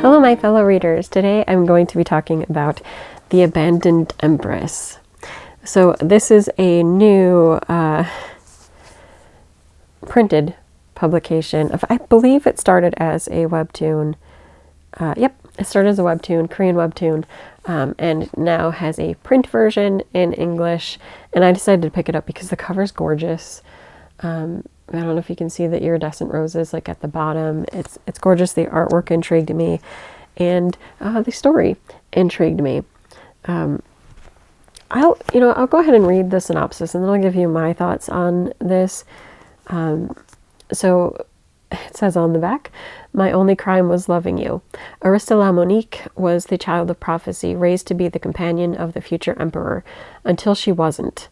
Hello, my fellow readers. Today I'm going to be talking about The Abandoned Empress. So this is a new printed publication. I believe it started as a webtoon. It started as a webtoon, Korean webtoon, and now has a print version in English. And I decided to pick it up because the cover's gorgeous. I don't know if you can see the iridescent roses like at the bottom. It's gorgeous. The artwork intrigued me, and the story intrigued me. I'll go ahead and read the synopsis, and then I'll give you my thoughts on this. So it says on the back, "My only crime was loving you." Arista La Monique was the child of prophecy, raised to be the companion of the future emperor, until she wasn't.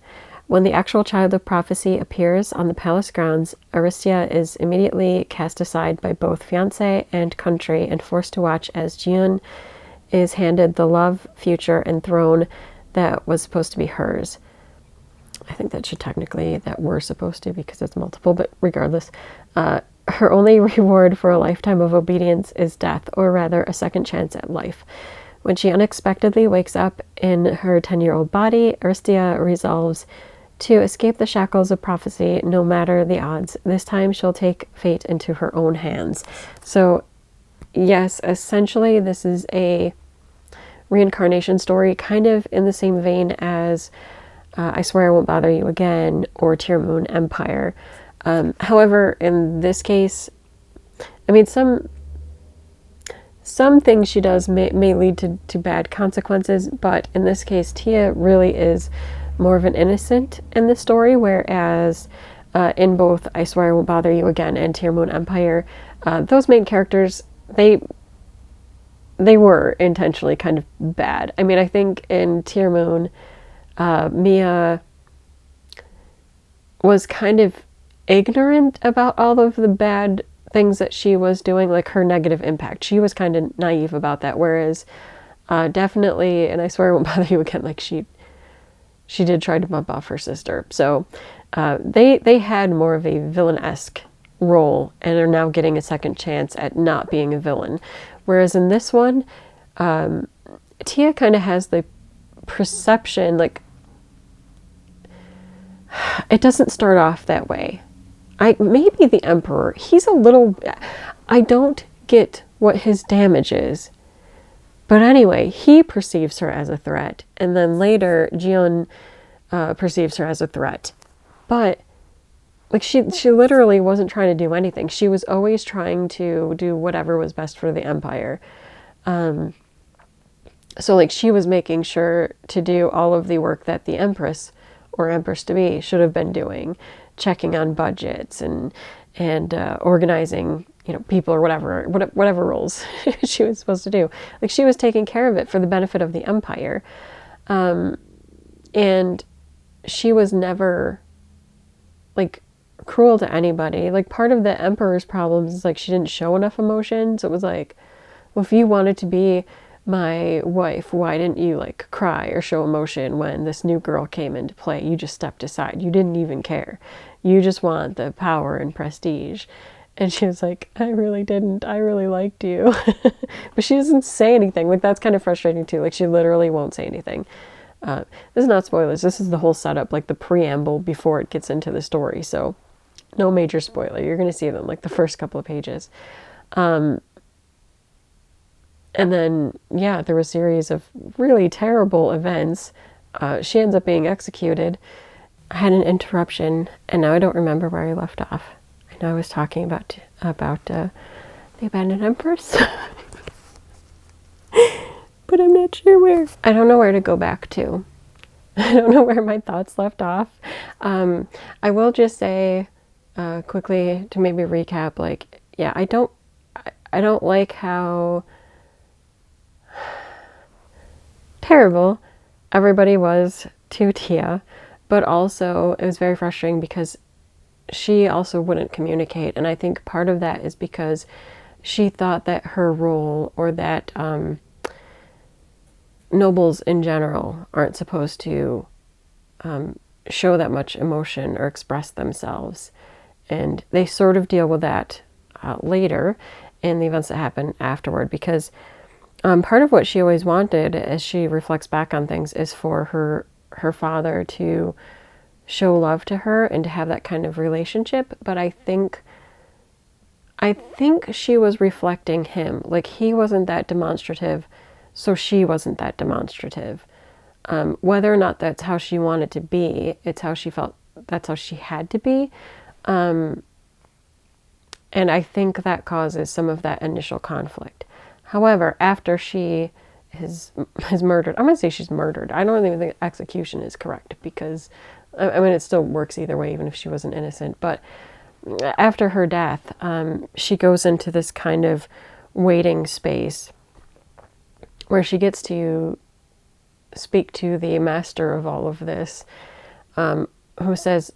When the actual child of prophecy appears on the palace grounds, Aristia is immediately cast aside by both fiancé and country and forced to watch as Jiun is handed the love, future, and throne that was supposed to be hers. I think that we're supposed to, because it's multiple, but regardless. Her only reward for a lifetime of obedience is death, or rather a second chance at life. When she unexpectedly wakes up in her 10-year-old body, Aristia resolves to escape the shackles of prophecy, no matter the odds. This time she'll take fate into her own hands. So, yes, essentially this is a reincarnation story, kind of in the same vein as I Swear I Won't Bother You Again or Tear Moon Empire. However, in this case, I mean, some things she does may lead to bad consequences, but in this case, Tia really is more of an innocent in the story, whereas in both I Swear I Won't Bother You Again and Tear Moon Empire, those main characters, they were intentionally kind of bad. I mean, I think in Tear Moon, Mia was kind of ignorant about all of the bad things that she was doing, like her negative impact. She was kind of naive about that, whereas definitely, and I Swear I Won't Bother You Again, like she did try to bump off her sister. So they had more of a villain-esque role and are now getting a second chance at not being a villain. Whereas in this one, Tia kind of has the perception, like, it doesn't start off that way. Maybe the Emperor, he's a little, I don't get what his damage is. But anyway, he perceives her as a threat, and then later Jiun perceives her as a threat. But like she literally wasn't trying to do anything. She was always trying to do whatever was best for the Empire. So like she was making sure to do all of the work that the Empress or Empress to be should have been doing, checking on budgets and organizing, people or whatever roles she was supposed to do. Like she was taking care of it for the benefit of the Empire. And she was never like cruel to anybody. Like part of the Emperor's problems is like she didn't show enough emotion. So it was like, well, if you wanted to be my wife, why didn't you like cry or show emotion when this new girl came into play? You just stepped aside. You didn't even care. You just want the power and prestige. And she was like, I really didn't. I really liked you. But she doesn't say anything. Like that's kind of frustrating too. Like she literally won't say anything. This is not spoilers. This is the whole setup, like the preamble before it gets into the story. So no major spoiler. You're going to see them like the first couple of pages. And then, yeah, there was a series of really terrible events. She ends up being executed. I had an interruption, and now I don't remember where I left off. I know I was talking about the Abandoned Empress. But I'm not sure where. I don't know where to go back to. I don't know where my thoughts left off. I will just say quickly to maybe recap, like, yeah, I don't like how terrible everybody was to Tia, but also it was very frustrating because she also wouldn't communicate, and I think part of that is because she thought that her role, or that nobles in general aren't supposed to show that much emotion or express themselves, and they sort of deal with that later. in the events that happen afterward, because part of what she always wanted, as she reflects back on things, is for her father to show love to her and to have that kind of relationship. But I think she was reflecting him. Like, he wasn't that demonstrative, so she wasn't that demonstrative. Whether or not that's how she wanted to be, it's how she felt, that's how she had to be. And I think that causes some of that initial conflict. However, after she is murdered, I'm going to say she's murdered. I don't even think execution is correct, because, I mean, it still works either way, even if she wasn't innocent. But after her death, she goes into this kind of waiting space where she gets to speak to the master of all of this, who says,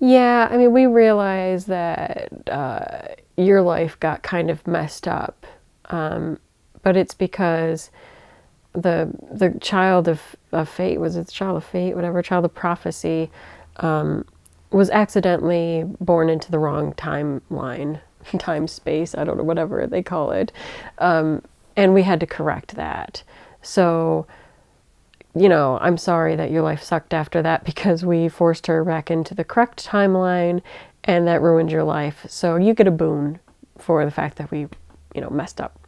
yeah, I mean, we realize that your life got kind of messed up, but it's because the child of fate, was it the child of fate, whatever, child of prophecy, was accidentally born into the wrong timeline, time space, I don't know, whatever they call it, and we had to correct that. So, you know, I'm sorry that your life sucked after that, because we forced her back into the correct timeline, and that ruined your life. So you get a boon for the fact that we, you know, messed up.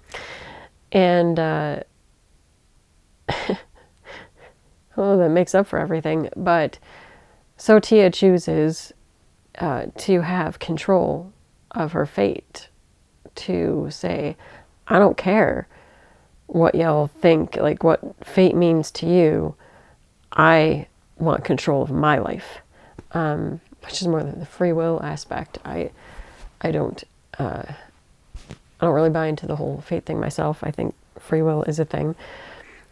And, well, that makes up for everything. But so Tia chooses to have control of her fate, to say, I don't care what y'all think, like what fate means to you. I want control of my life, which is more than the free will aspect. I don't really buy into the whole fate thing myself. I think free will is a thing.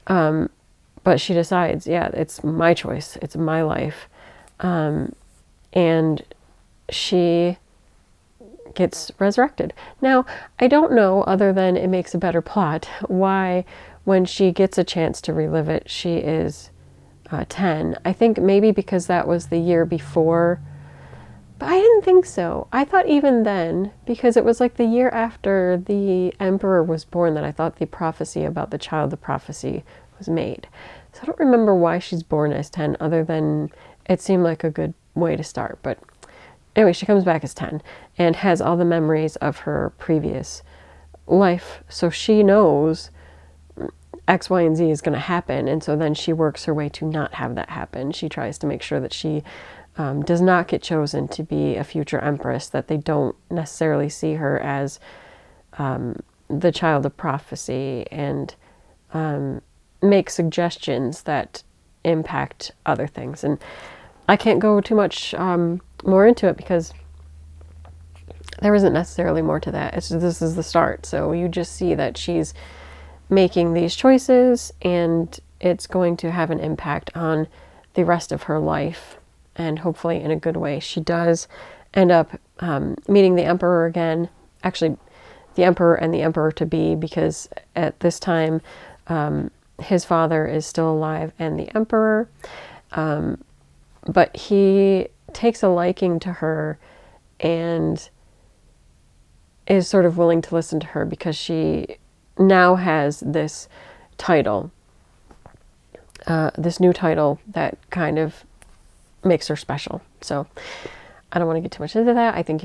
But she decides, yeah, it's my choice. It's my life. And she gets resurrected. Now, I don't know, other than it makes a better plot, why when she gets a chance to relive it, she is 10. I think maybe because that was the year before, but I didn't think so. I thought even then, because it was like the year after the emperor was born, that I thought the prophecy about the child of prophecy was made. So I don't remember why she's born as 10, other than it seemed like a good way to start. But anyway, she comes back as 10 and has all the memories of her previous life. So she knows X, Y, and Z is going to happen. And so then she works her way to not have that happen. She tries to make sure that she does not get chosen to be a future empress, that they don't necessarily see her as the child of prophecy, and make suggestions that impact other things. And I can't go too much more into it, because there isn't necessarily more to that. This is the start. So you just see that she's making these choices, and it's going to have an impact on the rest of her life, and hopefully in a good way. She does end up meeting the emperor again. Actually, the emperor and the emperor-to-be, because at this time his father is still alive and the emperor. But he takes a liking to her and is sort of willing to listen to her, because she now has this title, this new title that kind of makes her special. So I don't want to get too much into that. I think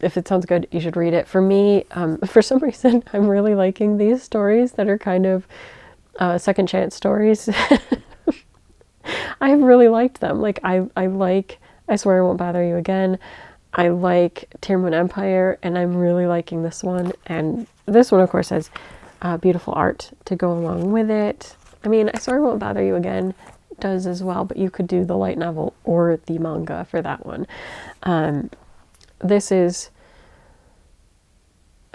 if it sounds good, you should read it. For me, for some reason, I'm really liking these stories that are kind of second chance stories. I've really liked them. Like, I like I Swear I Won't Bother You Again. I like Tyrmwood Empire, and I'm really liking this one. And this one, of course, has beautiful art to go along with it. I mean, I Swear I Won't Bother You Again does as well, but you could do the light novel or the manga for that one.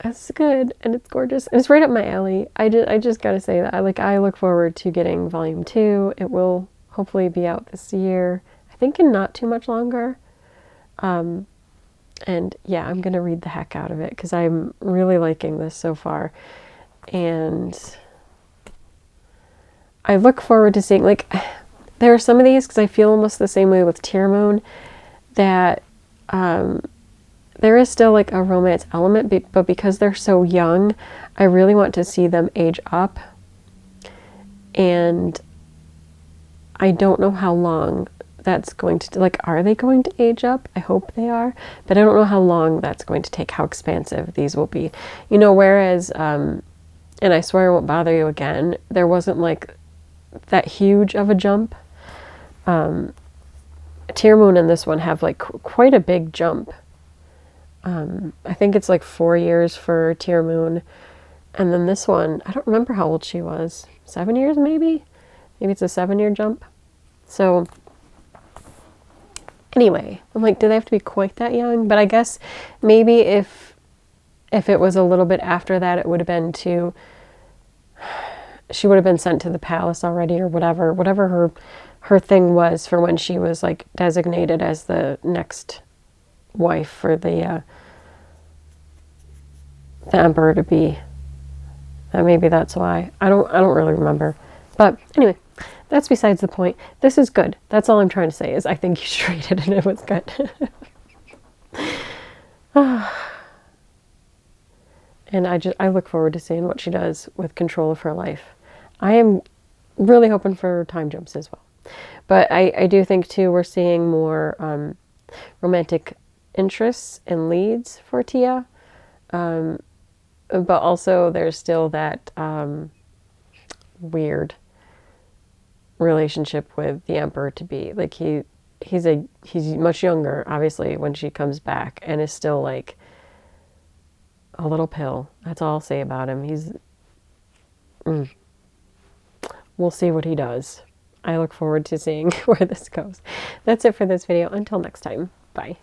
It's good, and it's gorgeous, and it's right up my alley. I just gotta say that I look forward to getting volume 2. It will hopefully be out this year, I think, in not too much longer. And yeah, I'm gonna read the heck out of it, because I'm really liking this so far. And I look forward to seeing, like, there are some of these, because I feel almost the same way with Tear Moon, that there is still like a romance element, but because they're so young, I really want to see them age up. And I don't know how long that's going to, like, are they going to age up? I hope they are, but I don't know how long that's going to take, how expansive these will be. You know, whereas, and I swear I won't bother you again, there wasn't like that huge of a jump. Tear Moon and this one have like quite a big jump. I think it's like 4 years for Tear Moon. And then this one, I don't remember how old she was. 7 years maybe? Maybe it's a 7-year jump. So anyway, I'm like, do they have to be quite that young? But I guess maybe if it was a little bit after that, it would have been she would have been sent to the palace already or whatever her thing was for when she was like designated as the next wife for the emperor to be. Maybe that's why. I don't really remember. But anyway, that's besides the point. This is good. That's all I'm trying to say is I think you should read it and it was good. And I look forward to seeing what she does with control of her life. I am really hoping for time jumps as well. But I do think too we're seeing more romantic interests and leads for Tia. But also there's still that weird relationship with the emperor to be. Like he's much younger, obviously, when she comes back, and is still like a little pill. That's all I'll say about him. We'll see what he does. I look forward to seeing where this goes. That's it for this video. Until next time. Bye.